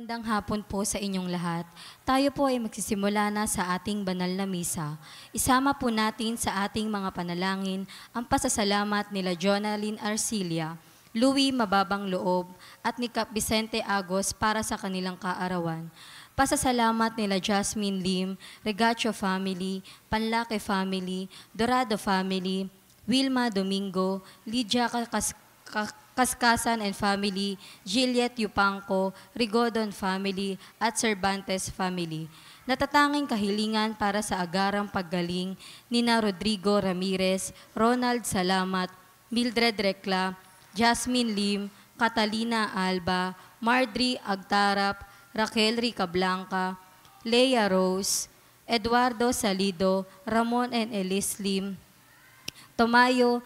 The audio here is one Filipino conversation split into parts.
Magandang hapon po sa inyong lahat. Tayo po ay magsisimula na sa ating banal na misa. Isama po natin sa ating mga panalangin ang pasasalamat nila Jonalyn Arcilia, Louie Mababang Loob at ni Cap Vicente Agos para sa kanilang kaarawan. Pasasalamat nila Jasmine Lim, Regacho family, Panlake family, Dorado family, Wilma Domingo, Lydia Kaskasan and family, Juliet Yupanco, Rigodon family, at Cervantes family. Natatanging kahilingan para sa agarang paggaling nina Rodrigo Ramirez, Ronald Salamat, Mildred Recla, Jasmine Lim, Catalina Alba, Mardri Agtarap, Raquel Rica Blanca, Leia Rose, Eduardo Salido, Ramon and Elis Lim, Tomayo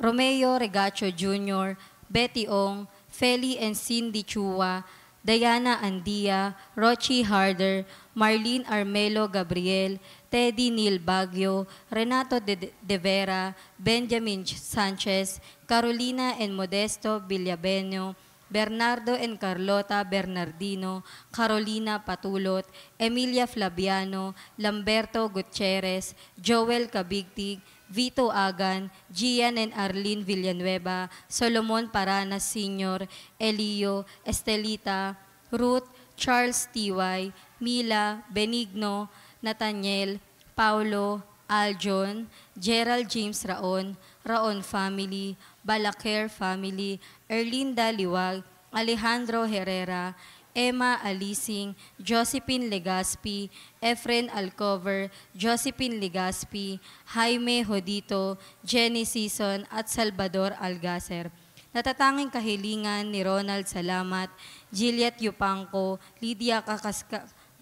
Romeo Regacho Jr., Betty Ong, Feli and Cindy Chua, Diana Andia, Rochi Harder, Marlene Armelo Gabriel, Teddy Neil Baguio, Renato De Vera, Benjamin Sanchez, Carolina and Modesto Villabenio, Bernardo and Carlota Bernardino, Carolina Patulot, Emilia Flaviano, Lamberto Gutierrez, Joel Cabigtig, Vito Agan, Gian and Arlene Villanueva, Solomon Paranas Sr., Elio, Estelita, Ruth, Charles T.Y., Mila, Benigno, Nathaniel, Paulo, Aljon, Gerald James Raon, Raon family, Balaker family, Erlinda Liwag, Alejandro Herrera, Emma Alising, Josephine Legaspi, Efren Alcover, Josephine Legaspi, Jaime Hodito, Jenny Season at Salvador Algacer. Natatanging kahilingan ni Ronald Salamat, Juliet Yupanco, Lydia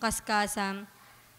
Kaskasam,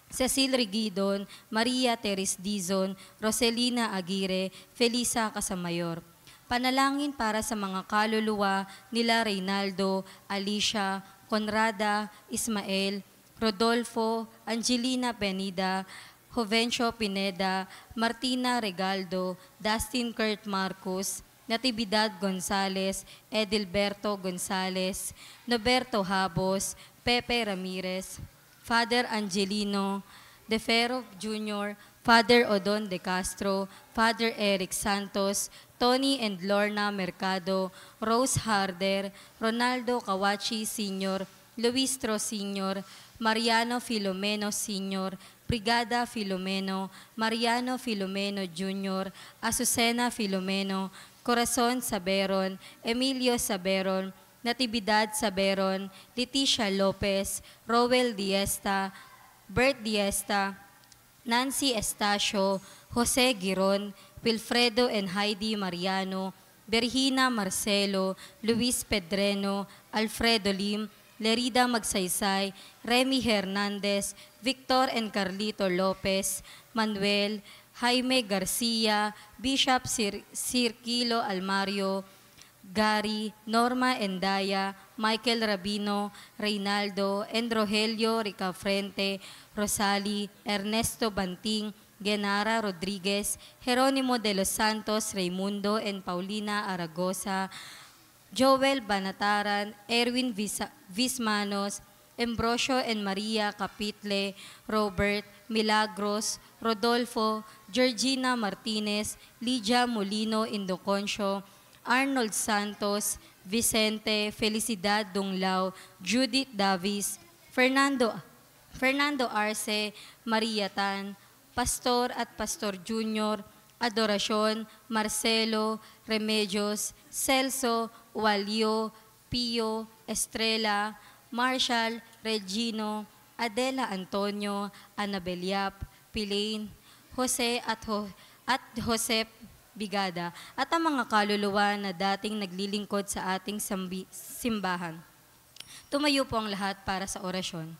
Cecil Rigidon, Maria Teres Dizon, Roselina Aguirre, Felisa Casamayor. Panalangin para sa mga kaluluwa nila Reynaldo, Alicia, Conrada, Ismael, Rodolfo, Angelina Penida, Jovencio Pineda, Martina Regaldo, Dustin Kurt Marcos, Natividad Gonzales, Edilberto Gonzales, Noberto Habos, Pepe Ramirez, Father Angelino, Defero Jr., Father Odon De Castro, Father Eric Santos, Tony and Lorna Mercado, Rose Harder, Ronaldo Kawachi Sr., Luis Tro Sr., Mariano Filomeno Sr., Brigada Filomeno, Mariano Filomeno Jr., Azucena Filomeno, Corazon Saberon, Emilio Saberon, Natividad Saberon, Leticia Lopez, Rowel Diesta, Bert Diesta, Nancy Estacio, Jose Giron, Wilfredo and Heidi Mariano, Berhina Marcelo, Luis Pedreno, Alfredo Lim, Lerida Magsaysay, Remy Hernandez, Victor and Carlito Lopez, Manuel, Jaime Garcia, Bishop Cirquilo Almario, Gary, Norma Endaya, Michael Rabino, Reynaldo, and Rogelio Ricafrente, Rosali, Ernesto Banting, Genara Rodriguez, Jeronimo de los Santos, Raimundo, and Paulina Aragosa, Joel Banataran, Erwin Vismanos, Ambrosio and Maria Capitle, Robert, Milagros, Rodolfo, Georgina Martinez, Lydia Molino Indoconcio, Arnold Santos, Vicente, Felicidad Dunglao, Judith Davis, Fernando Arce, Maria Tan, Pastor at Pastor Junior, Adoracion, Marcelo, Remedios, Celso, Walio, Pio, Estrella, Marshall, Regino, Adela Antonio, Annabel Yap, Pilaine, Jose at Josep Bigada, at ang mga kaluluwa na dating naglilingkod sa ating simbahan. Tumayo po ang lahat para sa orasyon.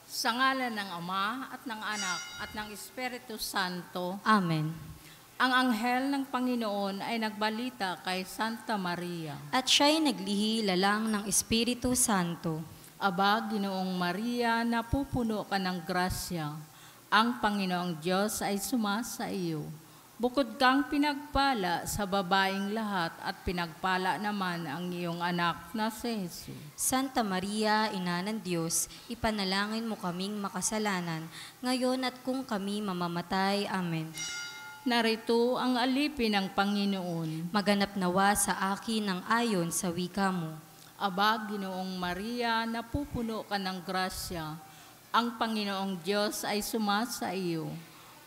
Sa ngalan ng Ama at ng Anak at ng Espiritu Santo. Amen. Ang anghel ng Panginoon ay nagbalita kay Santa Maria. At siya'y naglihi lalang ng Espiritu Santo. Aba, Ginoong Maria, napupuno ka ng grasya. Ang Panginoong Diyos ay sumasa iyo. Bukod kang pinagpala sa babaeng lahat at pinagpala naman ang iyong anak na si Jesus. Santa Maria, Ina ng Diyos, ipanalangin mo kaming makasalanan, ngayon at kung kami mamamatay. Amen. Narito ang alipin ng Panginoon. Maganap nawa sa akin ang ayon sa wika mo. Aba, Ginoong Maria, napupuno ka ng grasya. Ang Panginoong Diyos ay sumasa iyo.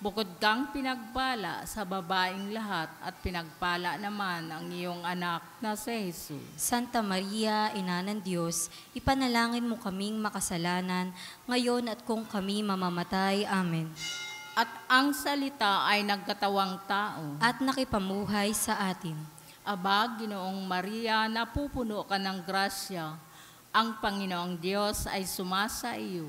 Bukod kang pinagpala sa babaeng lahat at pinagpala naman ang iyong anak na si Jesus. Santa Maria, Ina ng Diyos, ipanalangin mo kaming makasalanan, ngayon at kung kami mamamatay. Amen. At ang salita ay nagkatawang tao. At nakipamuhay sa atin. Aba, Ginoong Maria, napupuno ka ng grasya. Ang Panginoong Diyos ay sumasa iyo.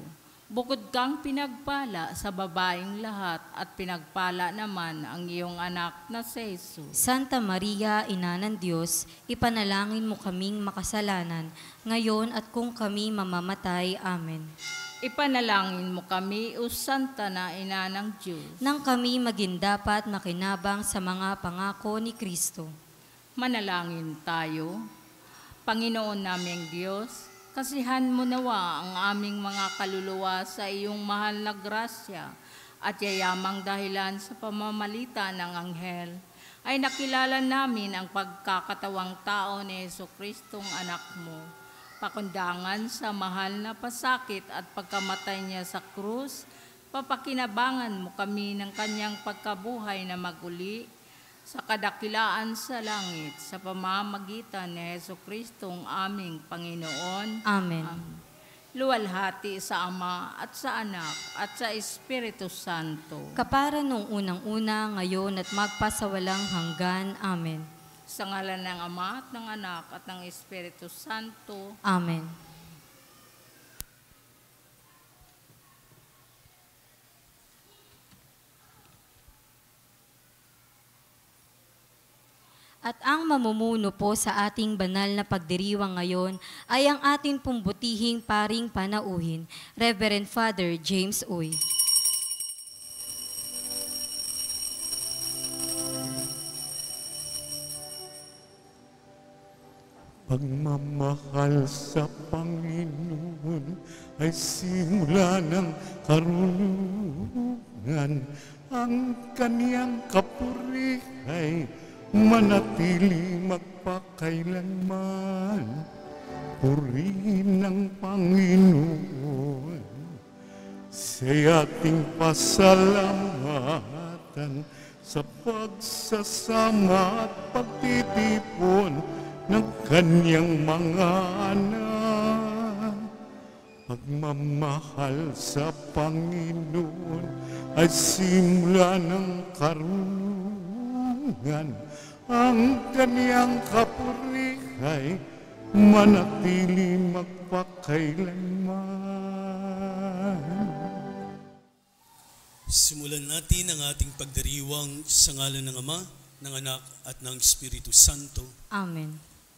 Bukod kang pinagpala sa babaeng lahat at pinagpala naman ang iyong anak na si Jesus. Santa Maria, Ina ng Diyos, ipanalangin mo kaming makasalanan, ngayon at kung kami mamamatay. Amen. Ipanalangin mo kami, O Santa na Ina ng Diyos. Nang kami maging dapat makinabang sa mga pangako ni Kristo. Manalangin tayo. Panginoon naming Diyos, kasihan mo nawa ang aming mga kaluluwa sa iyong mahal na grasya at yayamang dahilan sa pamamalita ng anghel, ay nakilala namin ang pagkakatawang tao ni Jesucristong anak mo. Pakundangan sa mahal na pasakit at pagkamatay niya sa krus, papakinabangan mo kami ng kanyang pagkabuhay na maguli, sa kadakilaan sa langit, sa pamamagitan ni Jesucristong aming Panginoon. Amen. Luwalhati sa Ama at sa Anak at sa Espiritu Santo. Kapara nung unang-una, ngayon at magpasawalang hanggan. Amen. Sa ngalan ng Ama at ng Anak at ng Espiritu Santo. Amen. At ang mamumuno po sa ating banal na pagdiriwang ngayon ay ang ating pumbutihing paring panauhin, Reverend Father James Uy. Pagmamahal sa Panginoon ay simula ng karunungan. Ang kaniyang kapurihay manatili magpakailanman. Purihin ng Panginoon sa ating pasalamatan sa pagsasama at pagtitipon ng kaniyang mga anak. Pagmamahal sa Panginoon ay simula ng karunungan. Ang kaniyang kapurihay manatili magpakailanman. Simulan natin ang ating pagdiriwang sa ngalan ng Ama, ng Anak at ng Espiritu Santo. Amen.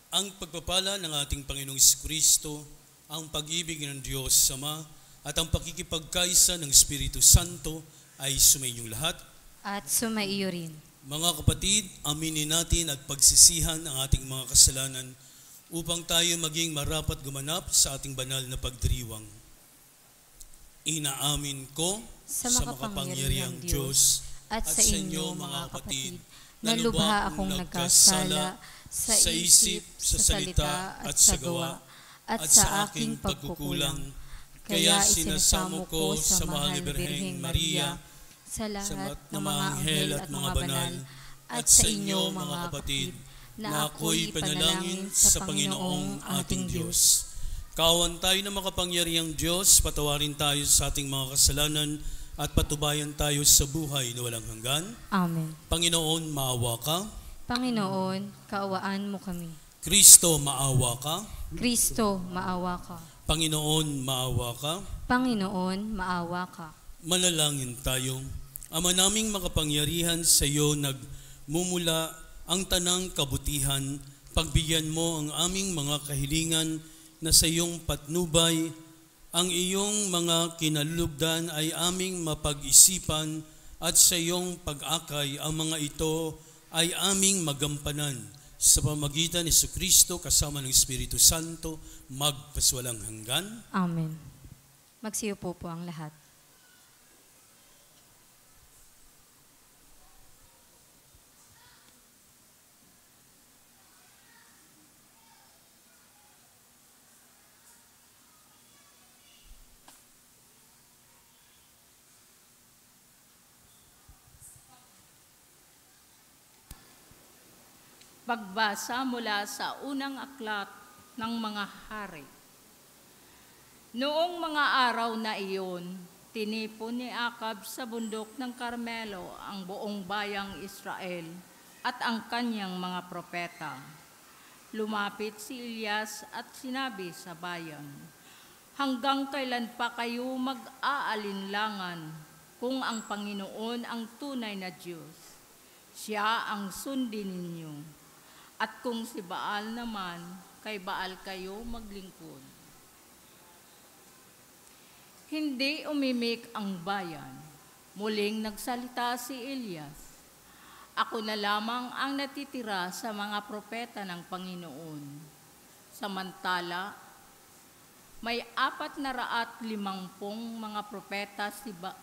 Ang pagpapala ng ating Panginoong Jesucristo, ang pag-ibig ng Diyos Ama at ang pakikipagkaisa ng Espiritu Santo ay sumainyong lahat. At sumaiyo rin. Mga kapatid, aminin natin at pagsisihan ang ating mga kasalanan upang tayo maging marapat gumanap sa ating banal na pagdiriwang. Inaamin ko Sa sa makapangyarihang makapangyarihang Diyos at sa inyo mga kapatid, na lubha akong nagkasala sa isip, sa salita at sa gawa, at sa aking pagkukulang. Kaya isinasamo ko sa mahal na Birheng Maria, sa lahat ng mga anghel at mga banal, at sa inyo mga kapatid, na ako'y panalangin sa Panginoong ating Diyos. Kawan tayo na makapangyarihang Diyos, patawarin tayo sa ating mga kasalanan at patubayan tayo sa buhay na walang hanggan. Amen. Panginoon, maawa ka. Panginoon, kaawaan mo kami. Kristo, maawa ka. Kristo, maawa ka. Panginoon, maawa ka. Panginoon, maawa ka. Manalangin tayo. Ama naming makapangyarihan, sa iyo nagmumula ang tanang kabutihan. Pagbigyan mo ang aming mga kahilingan na sa iyong patnubay, ang iyong mga kinalulugdan ay aming mapag-isipan at sa iyong pag-akay ang mga ito ay aming magampanan sa pamagitan ni Jesucristo kasama ng Espiritu Santo magpaswalang hanggan. Amen. Magsiupo po ang lahat. Pagbasa mula sa unang aklat ng mga hari. Noong mga araw na iyon, tinipon ni Acab sa bundok ng Carmelo ang buong bayang Israel at ang kanyang mga propeta. Lumapit si Elias at sinabi sa bayan, "Hanggang kailan pa kayo mag-aalinlangan kung ang Panginoon ang tunay na Diyos? Siya ang sundin ninyo. At kung si Baal naman, kay Baal kayo maglingkod." Hindi umimik ang bayan. Muling nagsalita si Elias, "Ako na lamang ang natitira sa mga propeta ng Panginoon. Samantala, may 450 mga propeta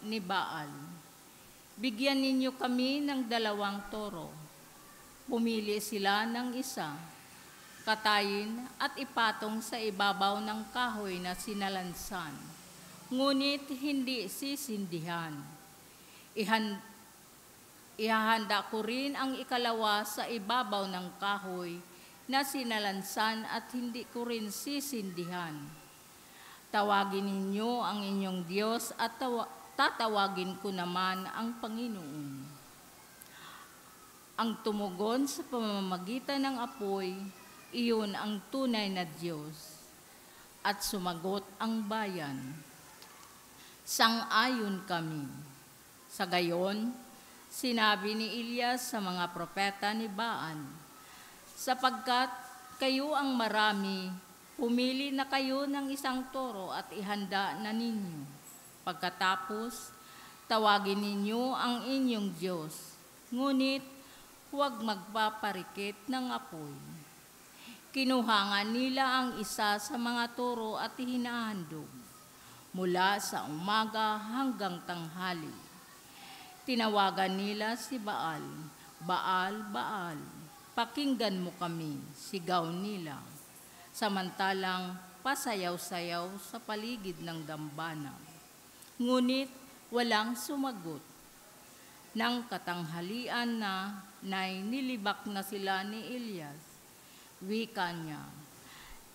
ni Baal. Bigyan ninyo kami ng 2 toro. Pumili sila ng isa, katayin at ipatong sa ibabaw ng kahoy na sinalansan, ngunit hindi sisindihan. Ihahanda ko rin ang ikalawa sa ibabaw ng kahoy na sinalansan at hindi ko rin sisindihan. Tawagin ninyo ang inyong Diyos at tatawagin ko naman ang Panginoon." Ang tumugon sa pamamagitan ng apoy, iyon ang tunay na Diyos. At sumagot ang bayan, "Sang-ayon kami." Sa gayon, sinabi ni Elias sa mga propeta ni Baal, "Sapagkat kayo ang marami, pumili na kayo ng 1 toro at ihanda na ninyo. Pagkatapos, tawagin ninyo ang inyong Diyos, ngunit huwag magpaparikit ng apoy." Kinuha nga nila ang isa sa mga toro at hinahandog mula sa umaga hanggang tanghali. Tinawagan nila si Baal, "Baal, Baal, pakinggan mo kami," sigaw nila. Samantalang pasayaw-sayaw sa paligid ng dambana. Ngunit walang sumagot. Nang katanghalian na, nilibak na sila ni Elias. Wika niya,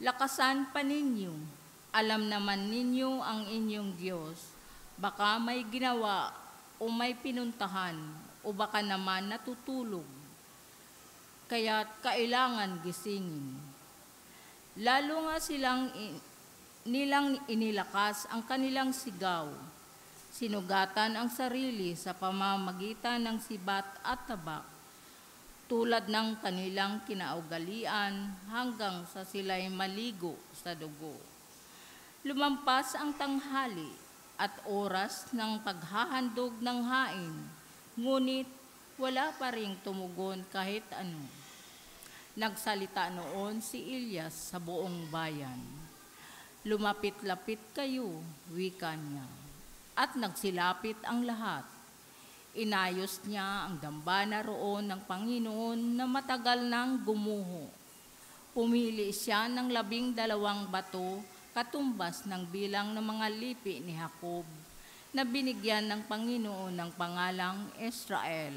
"Lakasan pa ninyo. Alam naman ninyo ang inyong Diyos. Baka may ginawa o may pinuntahan o baka naman natutulog. Kaya't kailangan gisingin." Lalo nga nilang inilakas ang kanilang sigaw. Sinugatan ang sarili sa pamamagitan ng sibat at tabak, tulad ng kanilang kinaugalian hanggang sa sila'y maligo sa dugo. Lumampas ang tanghali at oras ng paghahandog ng hain, ngunit wala pa ring tumugon kahit ano. Nagsalita noon si Elias sa buong bayan, "Lumapit-lapit kayo," wika niya. At nagsilapit ang lahat. Inayos niya ang dambana roon ng Panginoon na matagal nang gumuho. Pumili siya ng 12 bato katumbas ng bilang ng mga lipi ni Jacob na binigyan ng Panginoon ng pangalang Israel.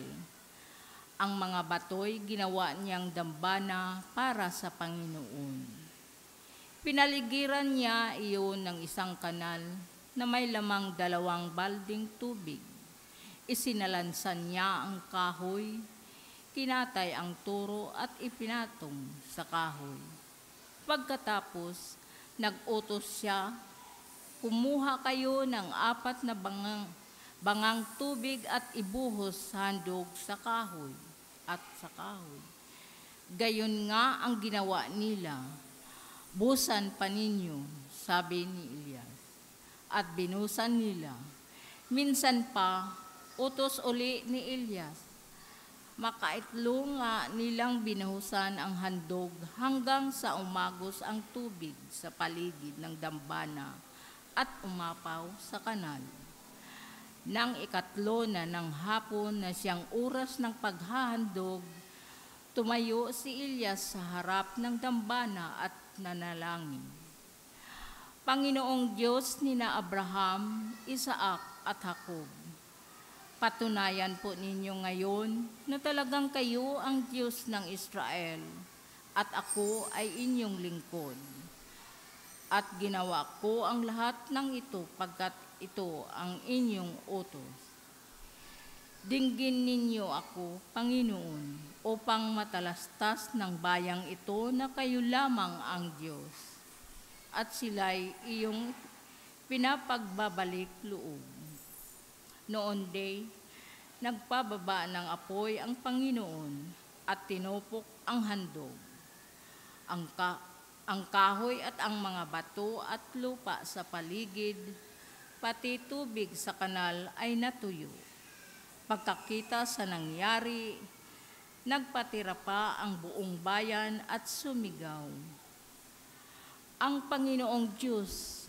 Ang mga bato'y ginawa niyang dambana para sa Panginoon. Pinaligiran niya iyon ng isang kanal na may lamang 2 balding tubig. Isinalansan niya ang kahoy, kinatay ang toro at ipinatong sa kahoy. Pagkatapos, nag-utos siya, "Kumuha kayo ng 4 na bangang tubig at ibuhos sa handog sa kahoy at sa kahoy." Gayon nga ang ginawa nila. Busan pa ninyo, sabi ni Elias. At binusan nila. Minsan pa, utos uli ni Elias. Makaitlo nga nilang binuhusan ang handog hanggang sa umagos ang tubig sa paligid ng dambana at umapaw sa kanal. Nang ikatlo na ng hapon na siyang oras ng paghahandog, tumayo si Elias sa harap ng dambana at nanalangin. Panginoong Diyos ni na Abraham, Isaac at Jacob, patunayan po ninyo ngayon na talagang kayo ang Diyos ng Israel at ako ay inyong lingkod. At ginawa ko ang lahat ng ito pagkat ito ang inyong utos. Dinggin ninyo ako, Panginoon, upang matalastas ng bayang ito na kayo lamang ang Diyos. At sila'y iyong pinapagbabalik loob. Noon day, nagpababa ng apoy ang Panginoon at tinupok ang handog. Ang kahoy at ang mga bato at lupa sa paligid, pati tubig sa kanal ay natuyo. Pagkakita sa nangyari, nagpatira pa ang buong bayan at sumigaw. Ang Panginoong Diyos,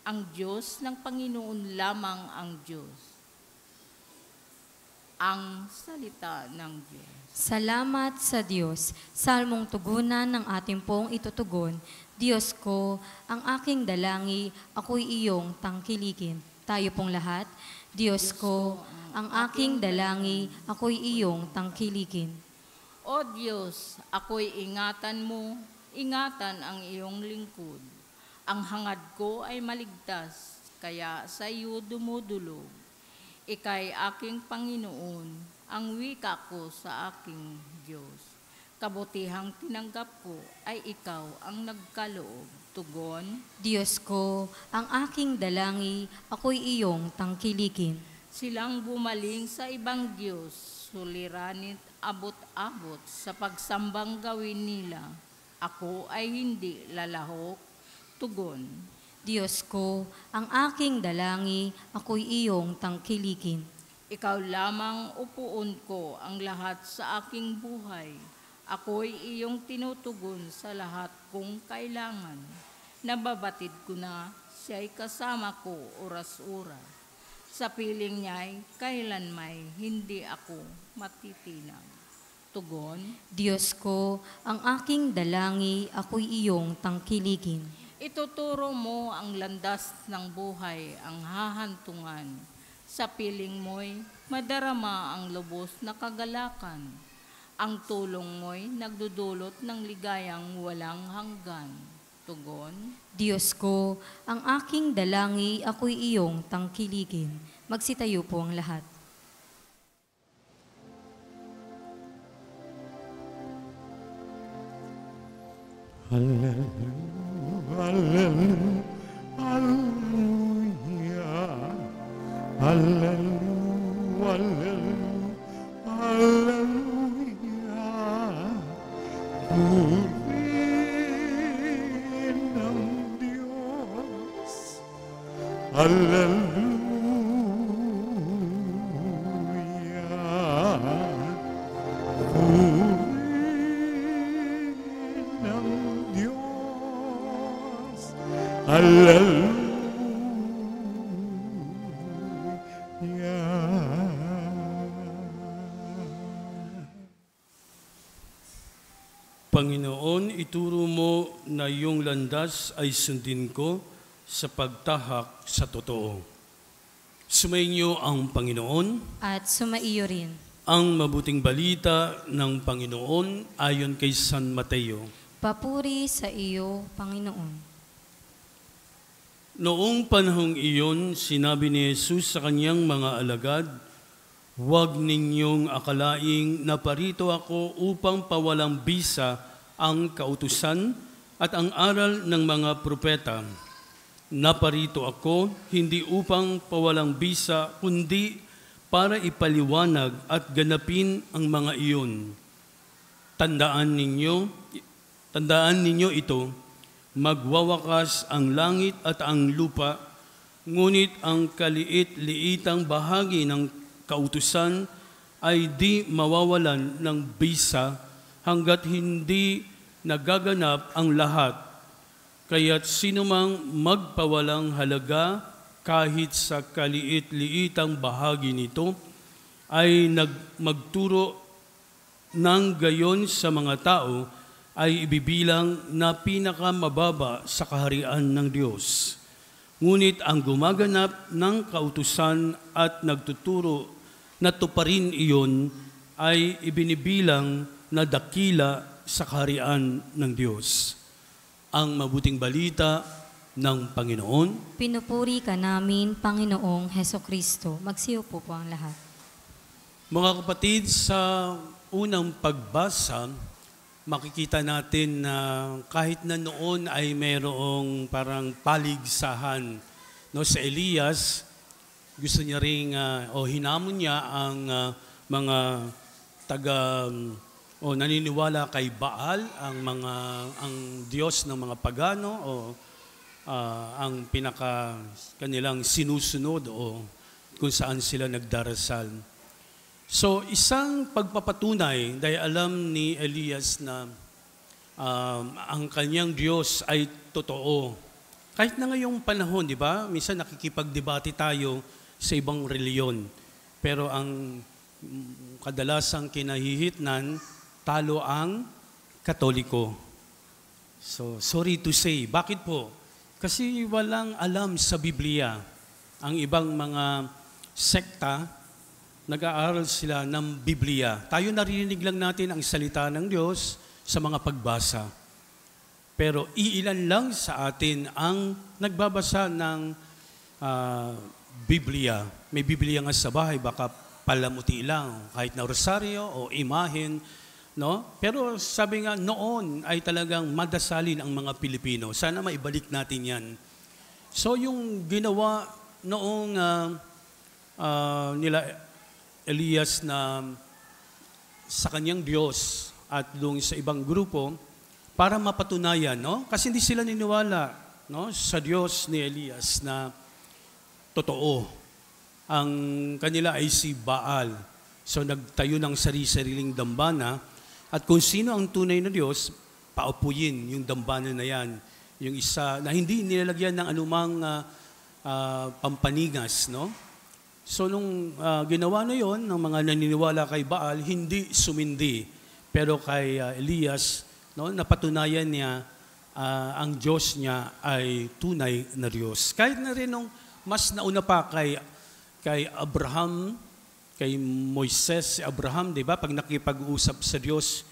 ang Diyos ng Panginoon lamang ang Diyos. Ang salita ng Diyos. Salamat sa Diyos. Salmong tugunan ng ating pong itutugon. Diyos ko, ang aking dalangi, ako'y iyong tangkilikin. Tayo pong lahat. Diyos ko, ang aking dalangi, ako'y iyong tangkilikin. O Diyos, ako'y ingatan mo, ingatan ang iyong lingkod. Ang hangad ko ay maligtas, kaya sa iyo dumudulog. Ika'y aking Panginoon, ang wika ko sa aking Diyos. Kabutihang tinanggap ko ay ikaw ang nagkaloob. Tugon, Diyos ko, ang aking dalangi, ako'y iyong tangkilikin. silang bumaling sa ibang Diyos, suliranit abot-abot sa pagsambang gawin nila. Ako ay hindi lalahok. Tugon, Diyos ko, ang aking dalangi, ako'y iyong tangkilikin. ikaw lamang upuon ko ang lahat sa aking buhay. Ako'y iyong tinutugon sa lahat kong kailangan. Nababatid ko na siya'y kasama ko oras-oras. Sa piling niya'y kailanmay hindi ako matitinag. Tugon, Diyos ko, ang aking dalangi, ako'y iyong tangkilikin. ituturo mo ang landas ng buhay, ang hahantungan. Sa piling mo'y madarama ang lubos na kagalakan. Ang tulong mo'y nagdudulot ng ligayang walang hanggan. Tugon, Diyos ko, ang aking dalangi, ako'y iyong tangkilikin. Magsitayo po ang lahat. Hallelujah, hallelujah, hallelujah, hallelujah. Purihin ng Diyos. Hallelujah. Purihin ng Diyos. Panginoon, ituro mo na iyong landas ay sundin ko sa pagtahak sa totoo. Sumainyo ang Panginoon. At sumaiyo rin. Ang mabuting balita ng Panginoon ayon kay San Mateo. Papuri sa iyo, Panginoon. Noong panahong iyon, sinabi ni Jesus sa kanyang mga alagad, "Huwag ninyong akalaing naparito ako upang pawalang bisa ang kautusan at ang aral ng mga propeta. Naparito ako hindi upang pawalang bisa, kundi para ipaliwanag at ganapin ang mga iyon. Tandaan ninyo ito, magwawakas ang langit at ang lupa, ngunit ang kaliit-liitang bahagi ng kautusan ay di mawawalan ng bisa hanggat hindi nagaganap ang lahat. Kaya't sinumang magpawalang halaga kahit sa kaliit-liitang bahagi nito ay magturo ng gayon sa mga tao ay ibibilang na pinakamababa sa kaharian ng Diyos. Ngunit ang gumaganap ng kautusan at nagtuturo na tuparin iyon ay ibinibilang na dakila sa kaharian ng Diyos. Ang mabuting balita ng Panginoon. Pinupuri ka namin, Panginoong Hesukristo. Magsiupo po ang lahat. Mga kapatid, sa unang pagbasa, makikita natin na kahit na noon ay mayroong parang paligsahan, no, sa Elias, gusto niya ring hinamon niya ang mga naniniwala kay Baal, ang Diyos ng mga pagano, ang kanilang sinusunod o kung saan sila nagdarasal. So, isang pagpapatunay dahil alam ni Elias na ang kanyang Diyos ay totoo. Kahit na ngayong panahon, di ba? Minsan nakikipagdebate tayo sa ibang reliyon. Pero ang kadalasang kinahihitnan, talo ang Katoliko. So, sorry to say. Bakit po? Kasi walang alam sa Biblia. Ang ibang mga sekta, nag-aaral sila ng Biblia. Tayo narinig lang natin ang salita ng Diyos sa mga pagbasa. Pero iilan lang sa atin ang nagbabasa ng Biblia. May Biblia nga sa bahay, baka palamuti lang, kahit na rosaryo o imahen. No? Pero sabi nga, noon ay talagang madasalin ang mga Pilipino. Sana maibalik natin yan. So yung ginawa noong nila Elias na sa kanyang Diyos at doon sa ibang grupo para mapatunayan, no? Kasi hindi sila niniwala, no, sa Diyos ni Elias na totoo. Ang kanila ay si Baal. So nagtayo ng sariling dambana at kung sino ang tunay na Diyos, paupuyin yung dambana na yan. Yung isa na hindi nilalagyan ng anumang pampanigas, no? So nung ginawa na yon ng mga naniniwala kay Baal, hindi sumindi. Pero kay Elias, no, napatunayan niya ang Diyos niya ay tunay na Diyos. Kahit na rin nung mas nauna pa kay Abraham, kay Moises, si Abraham, di ba? Pag nakipag-usap sa Diyos,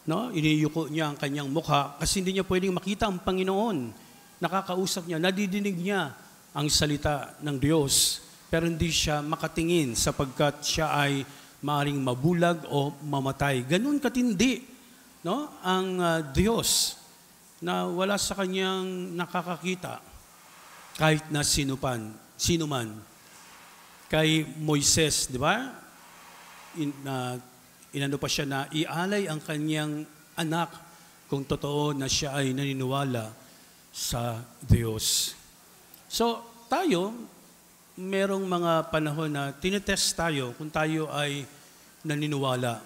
no, iniyuko niya ang kanyang mukha kasi hindi niya pwedeng makita ang Panginoon. Nakakausap niya, nadidinig niya ang salita ng Diyos. Pero hindi siya makatingin sapagkat siya ay maaaring mabulag o mamatay. Ganun katindi, no, ang Diyos na wala sa kanyang nakakakita kahit na sino man. Kay Moises, di ba? Inano pa siya na ialay ang kanyang anak kung totoo na siya ay naniniwala sa Diyos. So, tayo, merong mga panahon na tinetest tayo kung tayo ay naniniwala.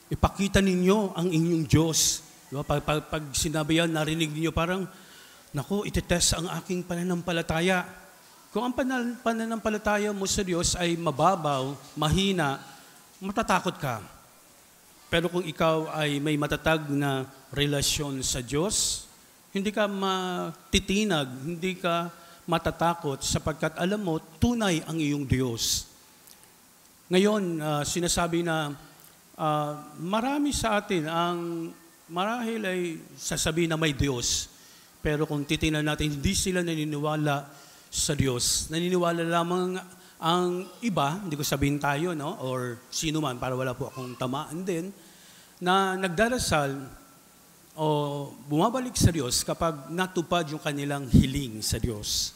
Ipakita ninyo ang inyong Diyos. Diba? Pag sinabi yan, narinig ninyo parang, naku, itetest ang aking pananampalataya. Kung ang pananampalataya mo sa Diyos ay mababaw, mahina, matatakot ka. Pero kung ikaw ay may matatag na relasyon sa Diyos, hindi ka matitinag, hindi ka matatakot sapagkat alam mo, tunay ang iyong Diyos. Ngayon, sinasabi na marami sa atin ang marahil ay sasabihin na may Diyos. Pero kung titingnan natin, hindi sila naniniwala sa Diyos. Naniniwala lamang ang iba, hindi ko sabihin tayo, no? Or sino man, para wala po akong tamaan din, na nagdarasal o bumabalik sa Diyos kapag natupad yung kanilang hiling sa Diyos.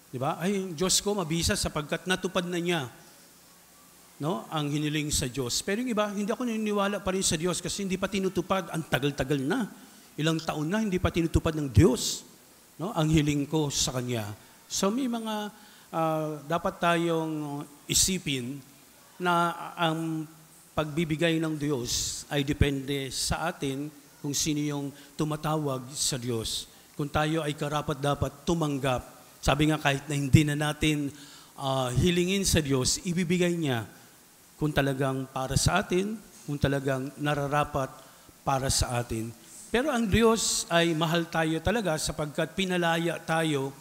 Diba? Ay, Diyos ko mabisa sapagkat natupad na niya, no, ang hiniling sa Diyos. Pero yung iba, hindi ako naniniwala pa rin sa Diyos kasi hindi pa tinutupad. Ang tagal-tagal na. Ilang taon na, hindi pa tinutupad ng Diyos no? Ang hiling ko sa Kanya. So may mga dapat tayong isipin na ang pagbibigay ng Diyos ay depende sa atin kung sino yung tumatawag sa Diyos. Kung tayo ay karapat-dapat tumanggap, sabi nga kahit na hindi na natin hilingin sa Diyos, ibibigay niya kung talagang para sa atin, kung talagang nararapat para sa atin. Pero ang Diyos ay mahal tayo talaga sapagkat pinalaya tayo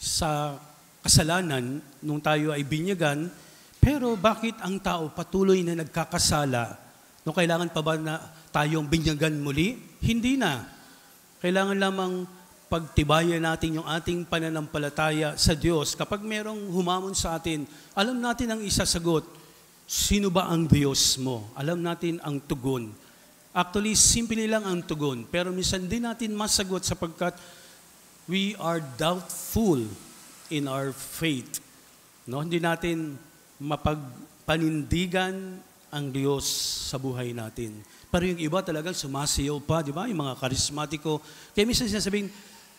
sa kasalanan nung tayo ay binyagan. Pero bakit ang tao patuloy na nagkakasala? No, kailangan pa ba na tayong binyagan muli? Hindi na. Kailangan lamang pagtibayan natin yung ating pananampalataya sa Diyos. Kapag merong humamon sa atin, alam natin ang isasagot. Sino ba ang Diyos mo? Alam natin ang tugon. Actually, simple lang ang tugon. Pero minsan din natin masagot sapagkat we are doubtful in our faith. No, hindi natin mapagpanindigan ang Diyos sa buhay natin. Pero yung iba talagang sumasayaw pa, di ba? Yung mga karismatiko. Kaya minsan sinasabing,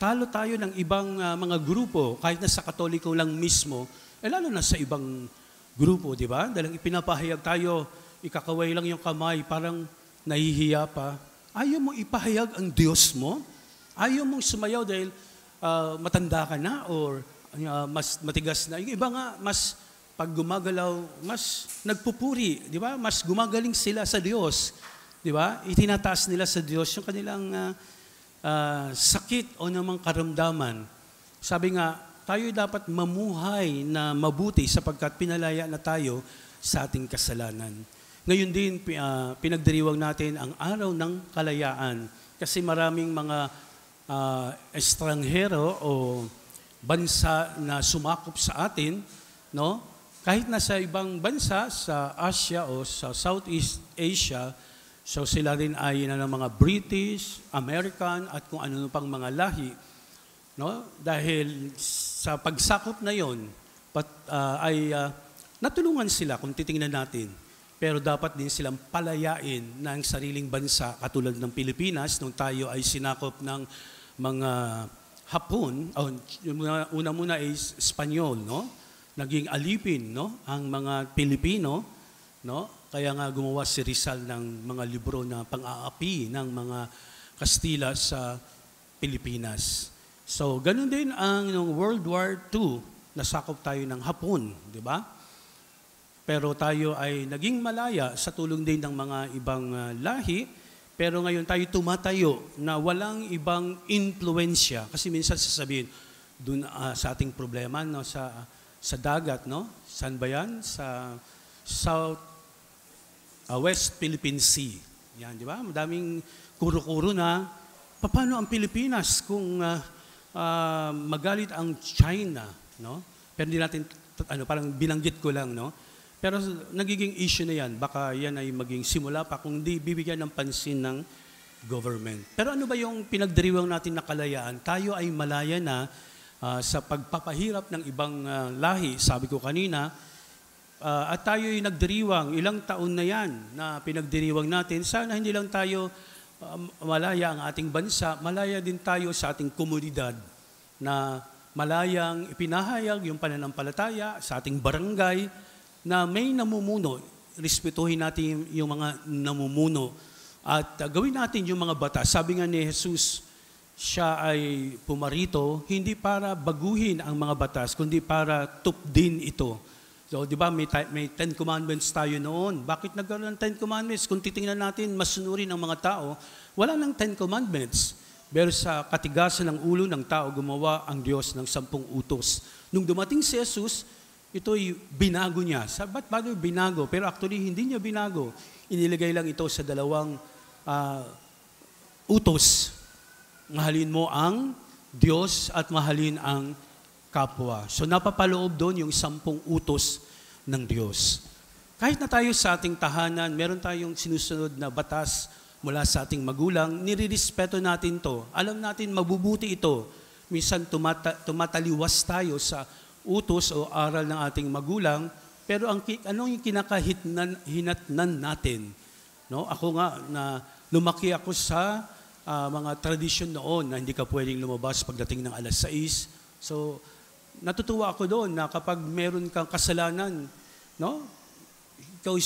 talo tayo ng ibang mga grupo, kahit na sa Katoliko lang mismo, lalo na sa ibang grupo, di ba? Dahil ipinapahayag tayo, ikakaway lang yung kamay, parang nahihiya pa. Ayaw mo ipahayag ang Diyos mo? Ayaw mong sumayaw dahil matanda ka na or mas matigas na. Yung iba nga, mas pag gumagalaw, mas nagpupuri, di ba? Mas gumagaling sila sa Diyos, di ba? Itinataas nila sa Diyos yung kanilang sakit o namang karamdaman. Sabi nga, tayo dapat mamuhay na mabuti sapagkat pinalaya na tayo sa ating kasalanan. Ngayon din, pinagdiriwang natin ang araw ng kalayaan kasi maraming mga estranghero o bansa na sumakop sa atin, no? Kahit na sa ibang bansa, sa Asia o sa Southeast Asia, so sila rin ay ng mga British, American, at kung ano pang mga lahi. No? Dahil sa pagsakop na yon, natulungan sila kung titingnan natin. Pero dapat din silang palayain ng sariling bansa katulad ng Pilipinas nung tayo ay sinakop ng mga Hapon, una muna ay Espanyol, no? Naging alipin, no? Ang mga Pilipino, no? Kaya nga gumawa si Rizal ng mga libro na pang-aapi ng mga Kastila sa Pilipinas. So, ganun din ang World War II, nasakop tayo ng Hapon, di ba? Pero tayo ay naging malaya sa tulong din ng mga ibang lahi, pero ngayon tayo tumatayo na walang ibang influensya. Kasi minsan sasabihin, dun sa ating problema, no, sa dagat, no? Saan ba yan? Sa West Philippine Sea. Yan, di ba? Madaming kuro-kuro na, paano ang Pilipinas kung magalit ang China, no? Pero hindi natin, parang binanggit ko lang, no? Pero nagiging issue na yan. Baka yan ay maging simula pa kung di bibigyan ng pansin ng government. Pero ano ba yung pinagdiriwang natin na kalayaan? Tayo ay malaya na sa pagpapahirap ng ibang lahi, sabi ko kanina, at tayo ay nagdiriwang, ilang taon na yan na pinagdiriwang natin. Sana hindi lang tayo malaya ang ating bansa, malaya din tayo sa ating komunidad na malayang ipinahayag yung pananampalataya sa ating barangay na may namumuno. Respetuhin natin yung mga namumuno at gawin natin yung mga batas. Sabi nga ni Jesus, siya ay pumarito hindi para baguhin ang mga batas, kundi para tupdin ito. So, di ba, may 10 commandments tayo noon. Bakit nagkaroon ng 10 commandments? Kung titingnan natin, masunurin ang mga tao, wala nang 10 commandments. Pero sa katigasan ng ulo ng tao, gumawa ang Diyos ng 10 utos. Nung dumating si Jesus, ito'y binago niya. Ba't bago binago? Pero actually, hindi niya binago. Inilagay lang ito sa 2 utos. Mahalin mo ang Diyos at mahalin ang kapwa. So napapaloob doon yung 10 utos ng Diyos. Kahit na tayo sa ating tahanan, meron tayong sinusunod na batas mula sa ating magulang, nirirespeto natin to. Alam natin mabubuti ito. Minsan tumataliwas tayo sa utos o aral ng ating magulang, pero anong yung kinakahinatnan natin? No? Ako nga, na lumaki ako sa mga tradisyon noon na hindi ka pwedeng lumabas pagdating ng alas 6. So, natutuwa ako doon na kapag meron kang kasalanan, no? Ikaw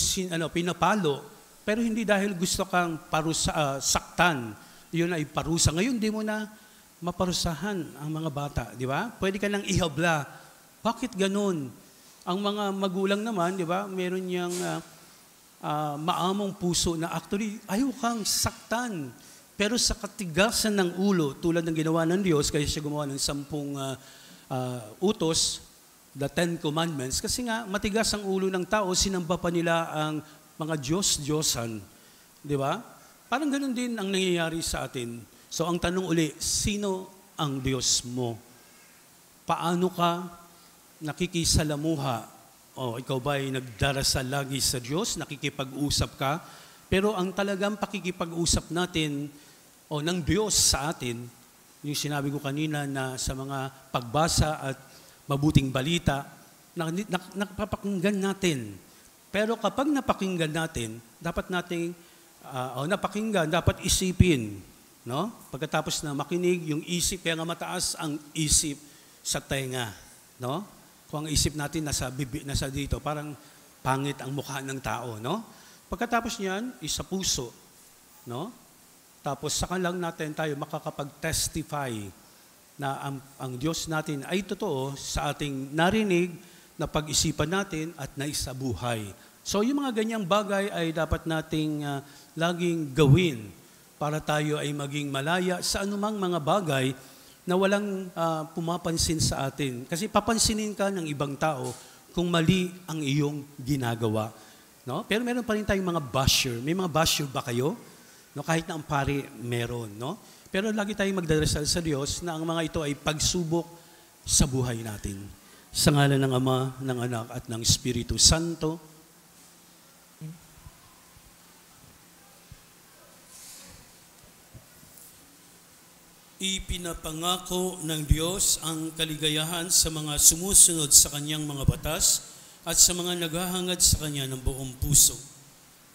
pinapalo, pero hindi dahil gusto kang saktan, yun ay parusa. Ngayon, di mo na maparusahan ang mga bata, di ba? Pwede ka nang ihabla. Bakit ganun? Ang mga magulang naman, di ba, meron niyang maamong puso na actually ayaw kang saktan. Pero sa katigasan ng ulo, tulad ng ginawa ng Diyos, kaya siya gumawa ng 10 utos, the 10 Commandments, kasi nga matigas ang ulo ng tao, sinamba pa nila ang mga Diyos-Diyosan. Di ba? Parang ganun din ang nangyayari sa atin. So ang tanong uli, sino ang Diyos mo? Paano ka nakikisalamuha? O ikaw ba ay nagdarasal lagi sa Diyos? Nakikipag-usap ka? Pero ang talagang pakikipag-usap natin o ng Diyos sa atin, yung sinabi ko kanina na sa mga pagbasa at mabuting balita, napapakinggan natin. Pero kapag napakinggan natin, dapat dapat isipin. No? Pagkatapos na makinig, yung isip, kaya nga mataas ang isip sa tenga. No? Kung ang isip natin nasa dito, parang pangit ang mukha ng tao. No? Pagkatapos niyan, isa puso. No? Tapos saka lang natin tayo makakapag-testify na ang Diyos natin ay totoo sa ating narinig, na pag-isipan natin at naisabuhay. So yung mga ganyang bagay ay dapat nating laging gawin para tayo ay maging malaya sa anumang mga bagay na walang pumapansin sa atin. Kasi papansinin ka ng ibang tao kung mali ang iyong ginagawa. No? Pero meron pa rin tayong mga basher. May mga basher ba kayo? No? Kahit na ang pari, meron. No? Pero lagi tayong magdarasal sa Diyos na ang mga ito ay pagsubok sa buhay natin. Sa ngalan ng Ama, ng Anak, at ng Espiritu Santo. Ipinapangako ng Diyos ang kaligayahan sa mga sumusunod sa Kanyang mga batas at sa mga naghahangad sa Kanya ng buong puso.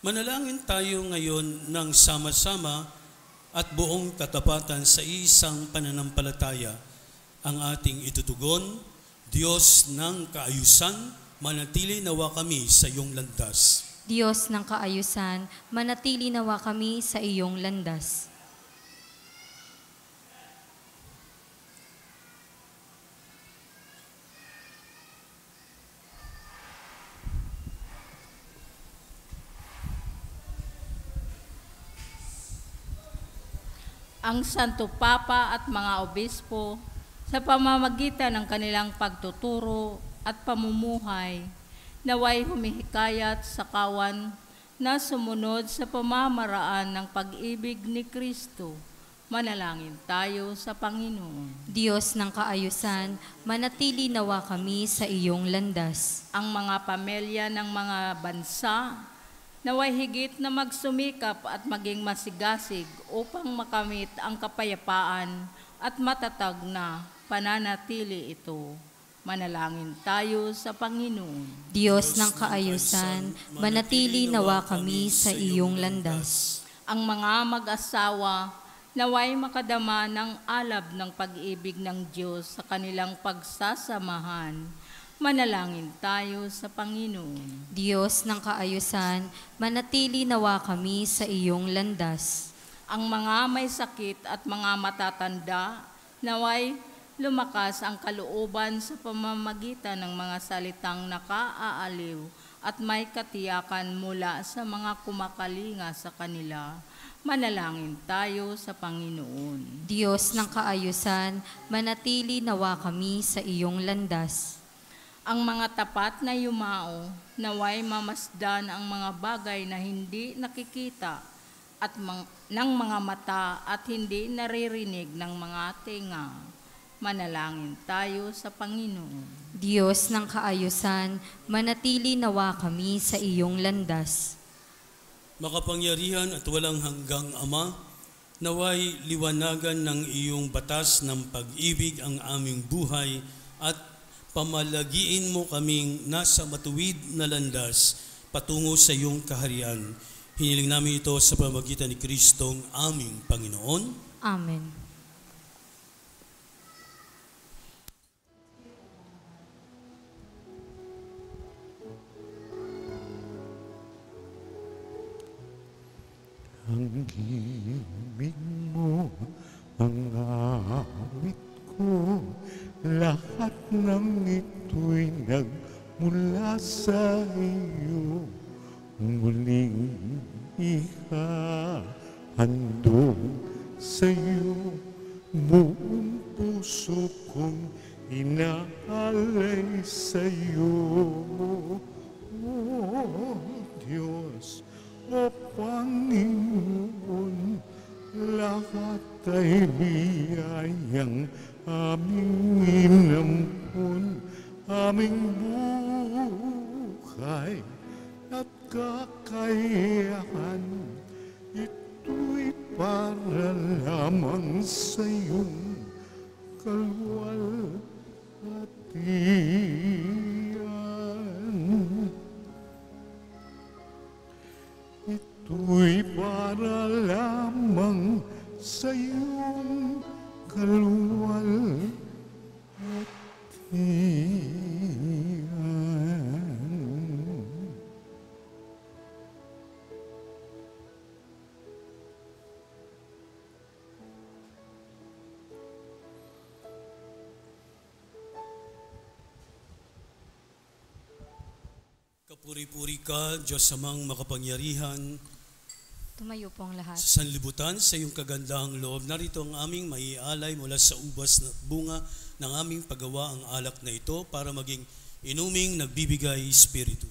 Manalangin tayo ngayon ng sama-sama at buong katapatan sa isang pananampalataya. Ang ating itutugon, Diyos ng kaayusan, manatili nawa kami sa iyong landas. Diyos ng kaayusan, manatili nawa kami sa iyong landas. Ang Santo Papa at mga obispo, sa pamamagitan ng kanilang pagtuturo at pamumuhay, naway humihikayat sa kawan na sumunod sa pamamaraan ng pag-ibig ni Kristo. Manalangin tayo sa Panginoon. Diyos ng kaayusan, manatili nawa kami sa iyong landas. Ang mga pamilya ng mga bansa, naway higit na magsumikap at maging masigasig upang makamit ang kapayapaan at matatag na pananatili ito. Manalangin tayo sa Panginoon. Diyos ng kaayusan, manatili nawa kami sa iyong landas. Ang mga mag-asawa, naway makadama ng alab ng pag-ibig ng Diyos sa kanilang pagsasamahan. Manalangin tayo sa Panginoon. Diyos ng kaayusan, manatili nawa kami sa iyong landas. Ang mga may sakit at mga matatanda, naway lumakas ang kalooban sa pamamagitan ng mga salitang nakaaaliw at may katiyakan mula sa mga kumakalinga sa kanila. Manalangin tayo sa Panginoon. Diyos ng kaayusan, manatili nawa kami sa iyong landas. Ang mga tapat na yumao, naway mamasdan ang mga bagay na hindi nakikita at ng mga mata at hindi naririnig ng mga tenga. Manalangin tayo sa Panginoon. Diyos ng kaayusan, manatili nawa kami sa iyong landas. Makapangyarihan at walang hanggang Ama, naway liwanagan ng iyong batas ng pag-ibig ang aming buhay at pamalagiin mo kaming nasa matuwid na landas patungo sa iyong kaharian. Hiniling namin ito sa pamamagitan ni Kristong aming Panginoon. Amen. Ang ibig mo, ang awit ko, lahat ng ito'y nagmula sa iyo. Muling ihahandog sa iyo, buong puso kong inaalay sa iyo. O Diyos, O Panginoon, lahat ay biyayang aming inampun, aming buhay at kakayahan. Ito'y para lamang sa iyong kalwalhatian. Ito'y para lamang sa iyong kalwalhatian. Kapuri-puri ka, Diyos amang makapangyarihan, Tumayo po ang lahat. sa sanlibutan sa iyong kagandahang loob. Narito ang aming maialay mula sa ubas na bunga ng aming paggawa ang alak na ito para maging inuming nagbibigay espiritu.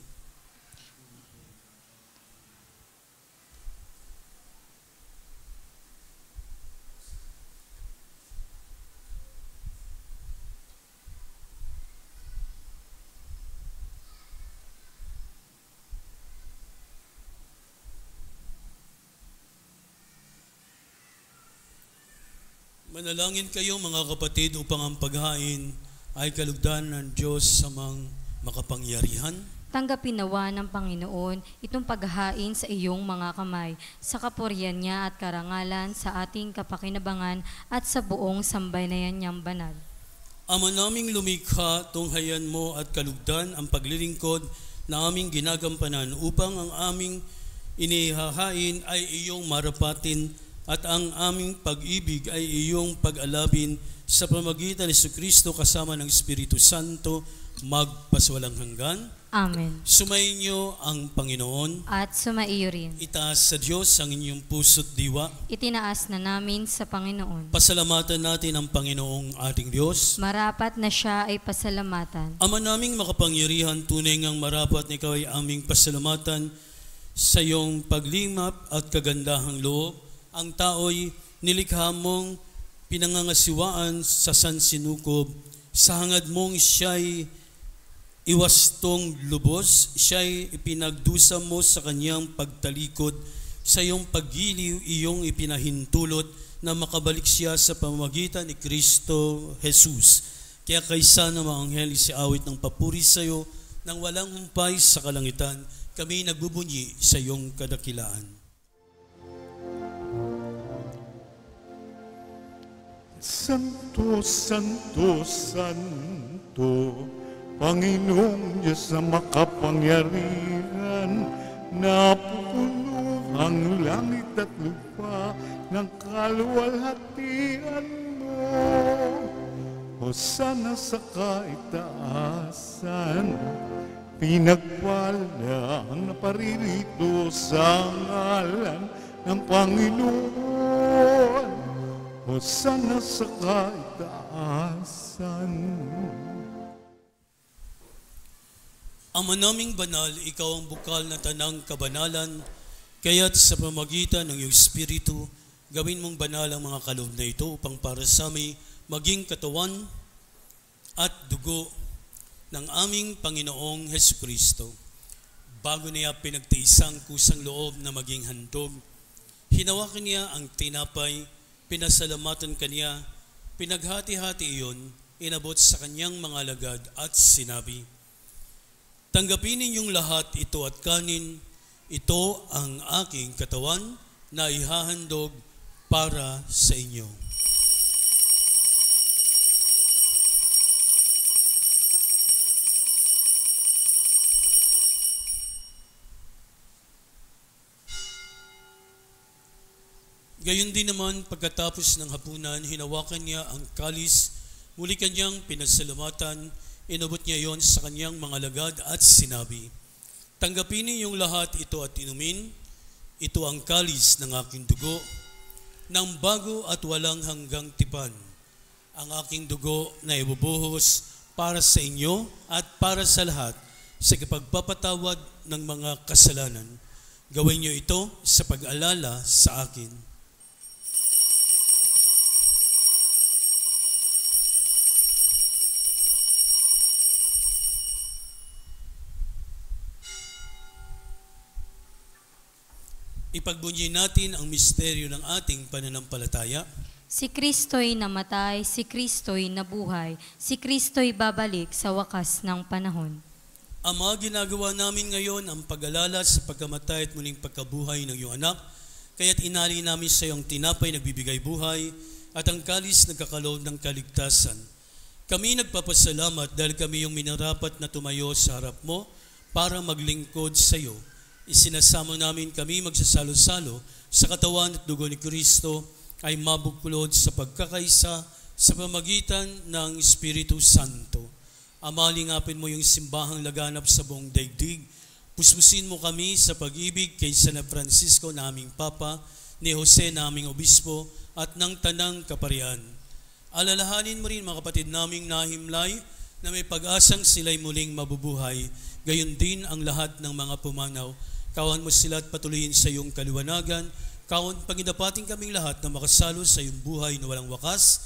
Manalangin kayo mga kapatid upang ang paghain ay kalugdan ng Diyos samang makapangyarihan. Tanggapin nawa ng Panginoon itong paghahain sa iyong mga kamay, sa kapurihan niya at karangalan, sa ating kapakinabangan at sa buong sambayanan niyang banal. Ama naming lumikha, tunghayan mo at kalugdan ang paglilingkod na aming ginagampanan upang ang aming inihahain ay iyong marapatin at ang aming pag-ibig ay iyong pag-alabin sa pamamagitan ni Jesucristo kasama ng Espiritu Santo magpaswalang hanggan. Amen. Sumainyo ang Panginoon. At sumaiyo rin. Itaas sa Diyos ang inyong puso't diwa. Itinaas na namin sa Panginoon. Pasalamatan natin ang Panginoong ating Diyos. Marapat na siya ay pasalamatan. Ama naming makapangyarihan, tunay ngang marapat na ikaw ay aming pasalamatan sa iyong paglimap at kagandahang loob. Ang tao'y nilikha mong pinangangasiwaan sa sansinukob. Sa hangad mong siya'y iwastong lubos, siya'y ipinagdusa mo sa kanyang pagtalikod. Sa iyong paggiliw, iyong ipinahintulot na makabalik siya sa pamamagitan ni Kristo Jesus. Kaya kaysa na mga anghel isiawit ng papuri sa iyo nang walang humpay sa kalangitan, kami nagbubunyi sa iyong kadakilaan. Santo, Santo, Santo, Panginoong Diyos na makapangyarihan, napupuno ang langit at lupa ng kaluwalhatian mo. Hosana sa kaitaasan, pinagpala ang naparirito sa ngalan ng Panginoon. Hosana sa kaitaasan. Ama naming banal, ikaw ang bukal na tanang kabanalan, kaya't sa pamagitan ng iyong Espiritu, gawin mong banal ang mga kaloob na ito upang para sa amin maging katawan at dugo ng aming Panginoong Hesukristo. Bago niya pinagtiisang kusang loob na maging handog, hinawakan niya ang tinapay, pinasalamatan kaniya, pinaghati-hati iyon, inabot sa kanyang mga alagad at sinabi, "Tanggapin ninyong lahat ito at kanin, Ito ang aking katawan na ihahandog para sa inyo. Gayon din naman, pagkatapos ng hapunan, hinawakan niya ang kalis, muli kanyang pinasalamatan, inabot niya yon sa kanyang mga lagad at sinabi, "Tanggapin ninyong lahat ito at inumin, ito ang kalis ng aking dugo, ng bago at walang hanggang tipan, ang aking dugo na ibubuhos para sa inyo at para sa lahat sa kapagpapatawad ng mga kasalanan. Gawin niyo ito sa pag-alala sa akin." Ipagbunyi natin ang misteryo ng ating pananampalataya. Si Kristo'y namatay, si Kristo'y nabuhay, si Kristo'y babalik sa wakas ng panahon. Ama, ginagawa namin ngayon ang pag-alala sa pagkamatay at muling pagkabuhay ng iyong anak, kaya't inali namin sa iyong tinapay nagbibigay buhay at ang kalis nagkakaloob ng kaligtasan. Kami nagpapasalamat dahil kami yung minarapat na tumayo sa harap mo para maglingkod sa iyo. Isinasamo namin kami magsasalo-salo sa katawan at dugo ni Kristo ay mabuklod sa pagkakaisa sa pamagitan ng Espiritu Santo. Ama, lingapin mo yung simbahang laganap sa buong daigdig. Puspusin mo kami sa pag-ibig kay San Francisco na aming Papa, ni Jose na aming Obispo, at ng Tanang Kaparian. Alalahanin mo rin mga kapatid naming nahimlay na may pag-asang sila'y muling mabubuhay. Gayon din ang lahat ng mga pumanaw. Kawan mo sila at patuloyin sa iyong kaliwanagan. Kawan paginapating kaming lahat na makasalo sa iyong buhay na walang wakas.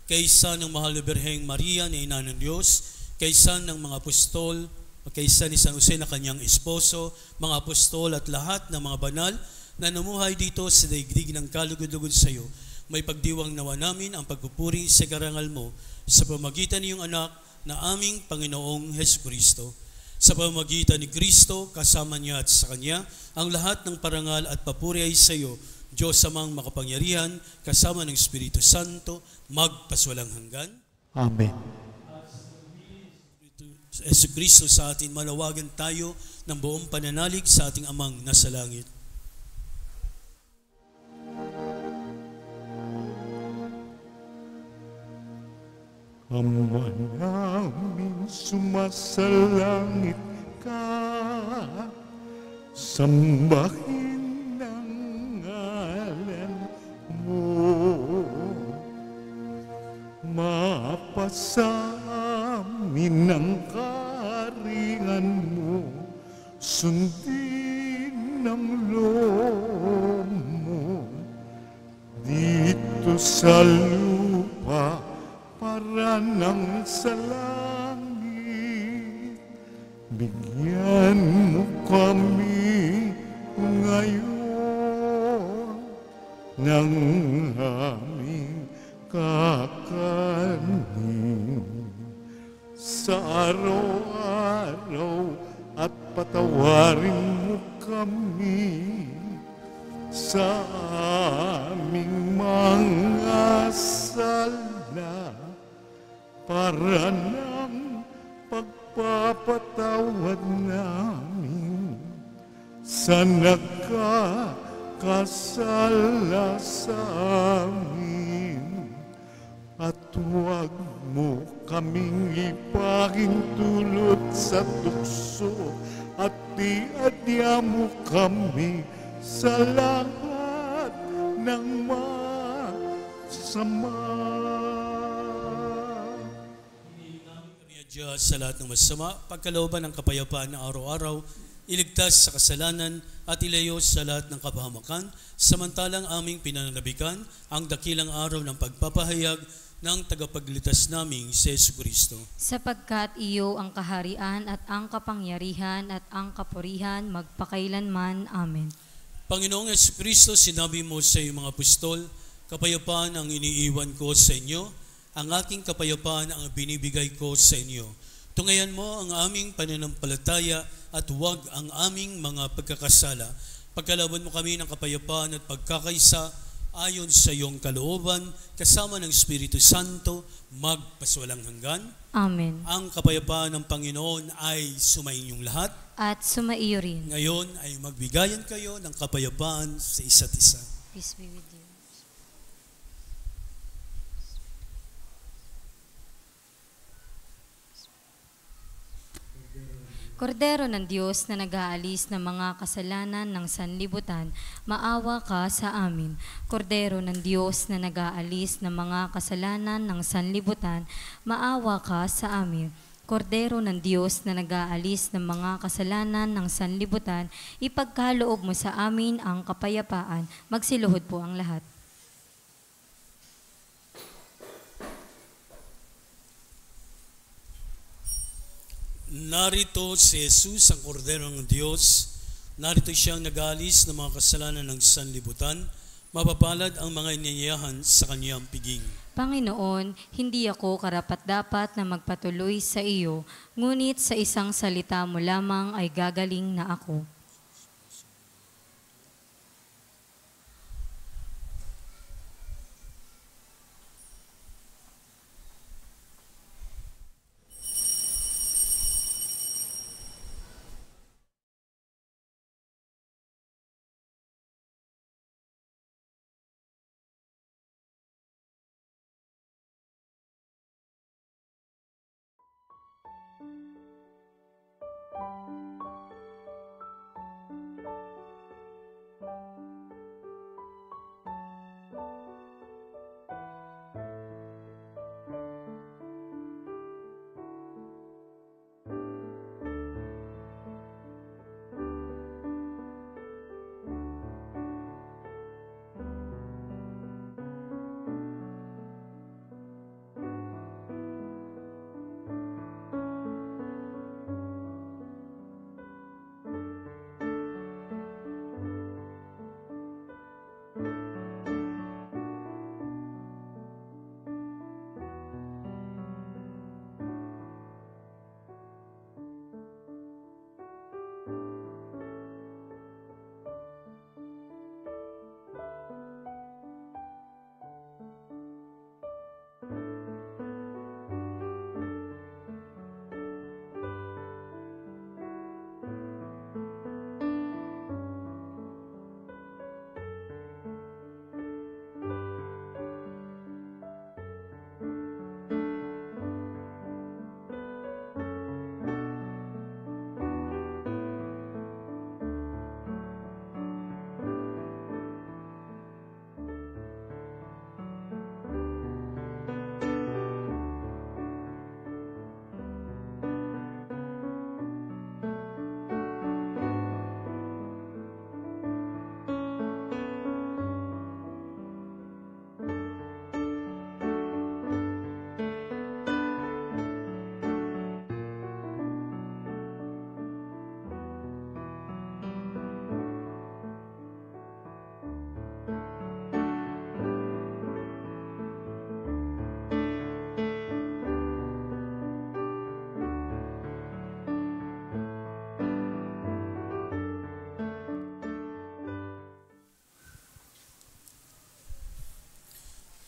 Kaysa ng mahal na Birheng Maria na Ina ng Diyos, kaysa ng mga apostol, kaysa ni San Jose na kanyang esposo, mga apostol at lahat ng mga banal na namuhay dito sa daigdig ng kalugod-lugod sa iyo. May pagdiwang nawa namin ang pagpupuri sa karangal mo sa pamagitan ng iyong anak na aming Panginoong Hesukristo. Sa pamamagitan ni Kristo, kasama niya at sa Kanya, ang lahat ng parangal at papuri ay sa iyo, Diyos amang makapangyarihan, kasama ng Espiritu Santo, magpaswalang hanggan. Amen. Jesucristo sa atin, manawagan tayo ng buong pananalig sa ating Amang nasa langit. Ama namin sumasalangit ka, sambahin ang ngalan mo. Mapasa amin ang kaharian mo, sundin ang loob mo dito sa lupa para nang sa langit. Bigyan mo kami ngayon ng aming kakanin sa araw-araw at patawarin mo kami sa aming mga sala para ng pagpapatawad namin sa nagkakasala sa amin. At huwag mo kaming ipahintulot sa tukso at iadya mo kami sa lahat ng masama. Diyos sa lahat ng masama, pagkalooban ng kapayapaan na araw-araw, iligtas sa kasalanan at ilayo sa lahat ng kapahamakan, samantalang aming pinananabikan ang dakilang araw ng pagpapahayag ng tagapagligtas naming si Jesucristo. Sapagkat iyo ang kaharian at ang kapangyarihan at ang kapurihan magpakailanman. Amen. Panginoong Jesucristo, sinabi mo sa iyong mga apostol, kapayapaan ang iniiwan ko sa inyo, ang aking kapayapaan ang binibigay ko sa inyo. Tungayan mo ang aming pananampalataya at huwag ang aming mga pagkakasala. Pagkalooban mo kami ng kapayapaan at pagkakaisa ayon sa iyong kalooban, kasama ng Espiritu Santo, magpaswalang hanggan. Amen. Ang kapayapaan ng Panginoon ay sumainyong lahat. At sumaiyo rin. Ngayon ay magbigayan kayo ng kapayapaan sa isa't isa. Peace be with you. Kordero ng Diyos na nag-aalis ng mga kasalanan ng sanlibutan, maawa ka sa amin. Kordero ng Diyos na nag-aalis ng mga kasalanan ng sanlibutan, maawa ka sa amin. Kordero ng Diyos na nag-aalis ng mga kasalanan ng sanlibutan, ipagkaloob mo sa amin ang kapayapaan. Magsiluhod po ang lahat. Narito si Jesus, ang Kordero ng Diyos. Narito siyang nag-aalis ng mga kasalanan ng sanlibutan. Mapapalad ang mga iniyahan sa kanyang piging. Panginoon, hindi ako karapat-dapat na magpatuloy sa iyo, ngunit sa isang salita mo lamang ay gagaling na ako.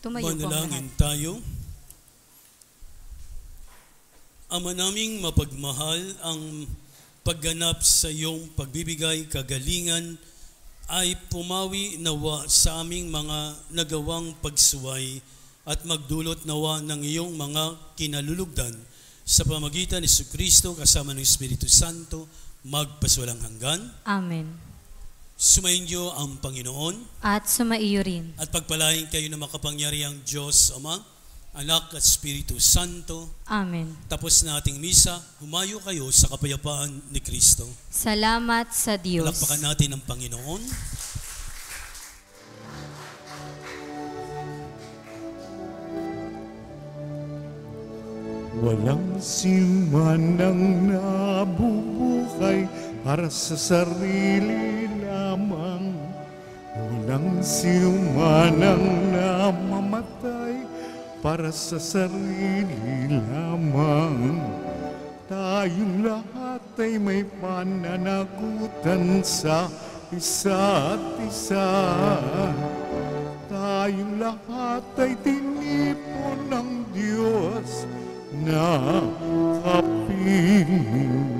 Tumayo po ang lahat. Manalangin tayo. Ama naming mapagmahal, ang pagganap sa iyong pagbibigay kagalingan ay pumawi nawa sa aming mga nagawang pagsuway at magdulot nawa ng iyong mga kinalulugdan sa pamagitan ni Jesucristo kasama ng Espiritu Santo magpaswalang hanggan. Amen. Sumainyo ang Panginoon At sumaiyo rin. at pagpalain kayo ng makapangyarihang Diyos, Ama, Anak at Espiritu Santo. Amen. Tapos na ating misa, humayo kayo sa kapayapaan ni Kristo. Salamat sa Diyos. Palakpakan natin ang Panginoon. Walang simanang nabubuhay para sa sarili lamang. Walang simanang namamatay para sa sarili lamang. tayong lahat ay may pananagutan sa isa't isa. Tayong lahat ay tinipon ng Diyos na kapiling